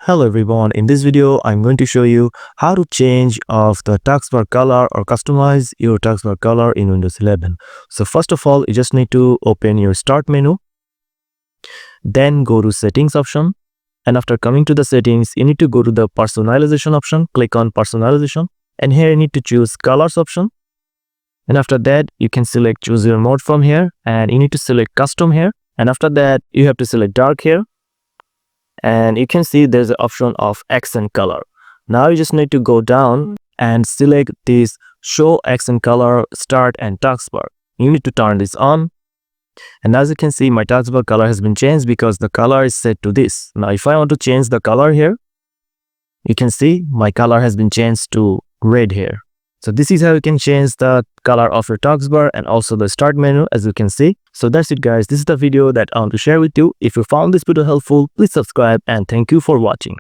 Hello everyone, in this video I'm going to show you how to change of the taskbar color or customize your taskbar color in Windows 11. So first of all, you just need to open your start menu, then go to settings option, and after coming to the settings you need to go to the personalization option, click on personalization, and here you need to choose colors option, and after that you can select choose your mode from here, and you need to select custom here, and after that you have to select dark here. And you can see there's an option of accent color. Now you just need to go down and select this show accent color start and taskbar. You need to turn this on, and as you can see my taskbar color has been changed because the color is set to this. Now if I want to change the color here, you can see my color has been changed to red here. So this is how you can change the color of your taskbar and also the start menu, as you can see. So that's it guys, this is the video that I want to share with you. If you found this video helpful, please subscribe and thank you for watching.